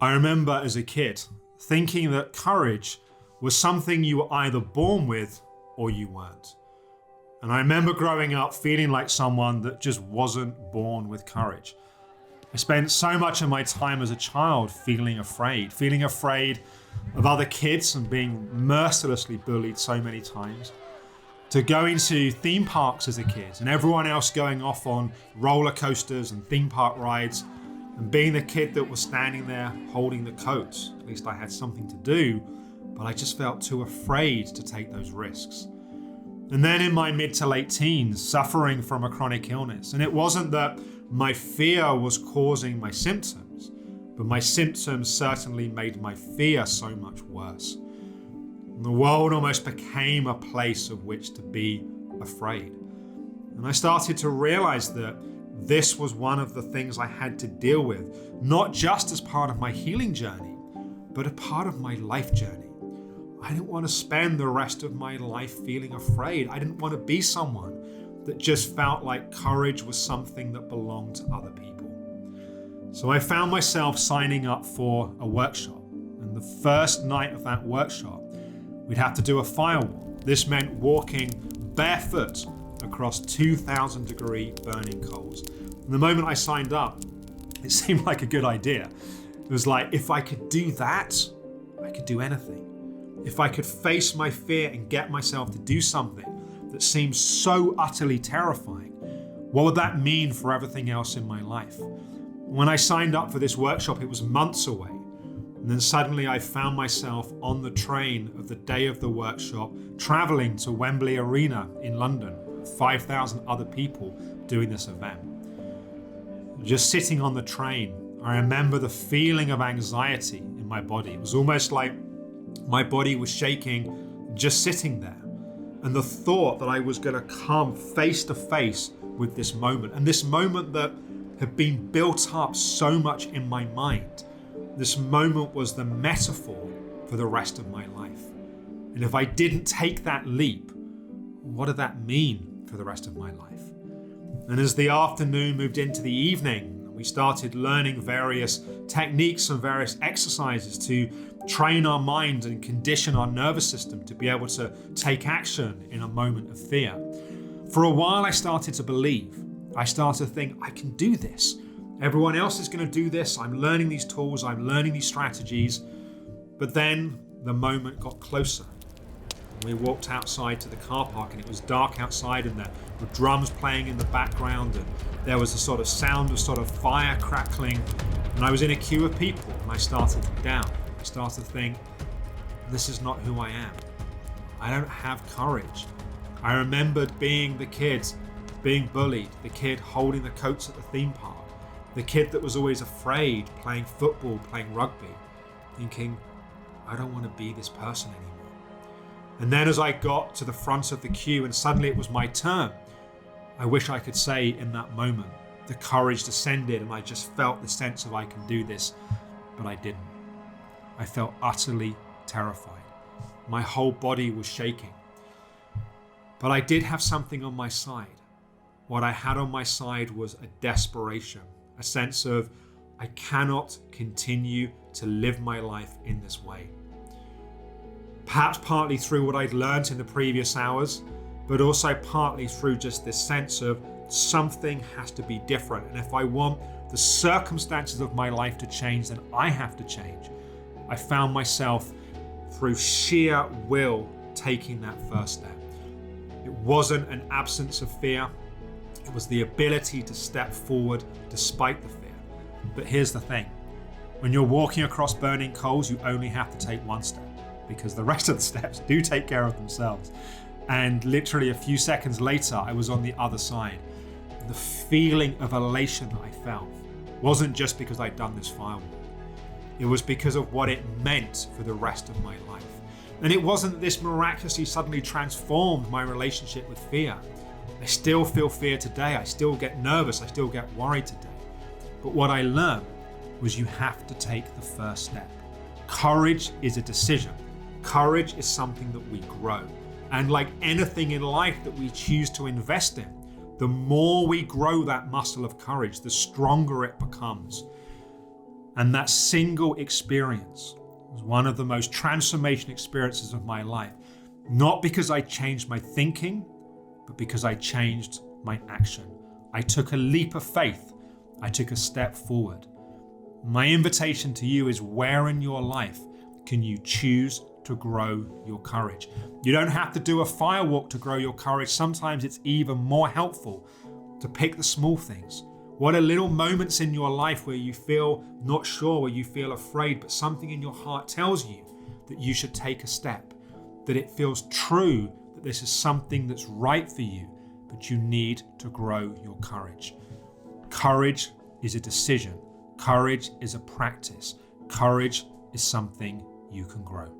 I remember as a kid thinking that courage was something you were either born with or you weren't. And I remember growing up feeling like someone that just wasn't born with courage. I spent so much of my time as a child feeling afraid of other kids and being mercilessly bullied so many times, to going to theme parks as a kid and everyone else going off on roller coasters and theme park rides and being the kid that was standing there holding the coat. At least I had something to do, but I just felt too afraid to take those risks. And then in my mid to late teens, suffering from a chronic illness. And it wasn't that my fear was causing my symptoms, but my symptoms certainly made my fear so much worse. And the world almost became a place of which to be afraid. And I started to realize that this was one of the things I had to deal with, not just as part of my healing journey, but a part of my life journey. I didn't want to spend the rest of my life feeling afraid. I didn't want to be someone that just felt like courage was something that belonged to other people. So I found myself signing up for a workshop. And the first night of that workshop, we'd have to do a firewall. This meant walking barefoot across 2,000 degree burning coals. And the moment I signed up, it seemed like a good idea. It was like, if I could do that, I could do anything. If I could face my fear and get myself to do something that seems so utterly terrifying, what would that mean for everything else in my life? When I signed up for this workshop, it was months away. And then suddenly I found myself on the train of the day of the workshop, traveling to Wembley Arena in London, 5,000 other people doing this event. Just sitting on the train, I remember the feeling of anxiety in my body. It was almost like my body was shaking just sitting there. And the thought that I was going to come face to face with this moment, and this moment that had been built up so much in my mind, this moment was the metaphor for the rest of my life. And if I didn't take that leap, what did that mean for the rest of my life? And as the afternoon moved into the evening, we started learning various techniques and various exercises to train our mind and condition our nervous system to be able to take action in a moment of fear. For a while, I started to believe. I started to think, I can do this. Everyone else is going to do this. I'm learning these tools. I'm learning these strategies. But then the moment got closer. We walked outside to the car park and it was dark outside and there were drums playing in the background and there was a sort of sound of sort of fire crackling, and I was in a queue of people and I started to doubt. I started to think, this is not who I am. I don't have courage. I remembered being the kid being bullied, the kid holding the coats at the theme park, the kid that was always afraid playing football, playing rugby, thinking, I don't want to be this person anymore. And then as I got to the front of the queue and suddenly it was my turn, I wish I could say in that moment, the courage descended and I just felt the sense of I can do this, but I didn't. I felt utterly terrified. My whole body was shaking. But I did have something on my side. What I had on my side was a desperation, a sense of I cannot continue to live my life in this way. Perhaps partly through what I'd learned in the previous hours, but also partly through just this sense of something has to be different. And if I want the circumstances of my life to change, then I have to change. I found myself through sheer will taking that first step. It wasn't an absence of fear. It was the ability to step forward despite the fear. But here's the thing. When you're walking across burning coals, you only have to take one step because the rest of the steps do take care of themselves. And literally a few seconds later, I was on the other side. The feeling of elation that I felt wasn't just because I'd done this firewall. It was because of what it meant for the rest of my life. And it wasn't that this miraculously suddenly transformed my relationship with fear. I still feel fear today. I still get nervous. I still get worried today. But what I learned was you have to take the first step. Courage is a decision. Courage is something that we grow. And like anything in life that we choose to invest in, the more we grow that muscle of courage, the stronger it becomes. And that single experience was one of the most transformational experiences of my life. Not because I changed my thinking, but because I changed my action. I took a leap of faith. I took a step forward. My invitation to you is, where in your life can you choose to grow your courage? You don't have to do a fire walk to grow your courage. Sometimes it's even more helpful to pick the small things. What are little moments in your life where you feel not sure, where you feel afraid, but something in your heart tells you that you should take a step, that it feels true, that this is something that's right for you, but you need to grow your courage. Courage is a decision. Courage is a practice. Courage is something you can grow.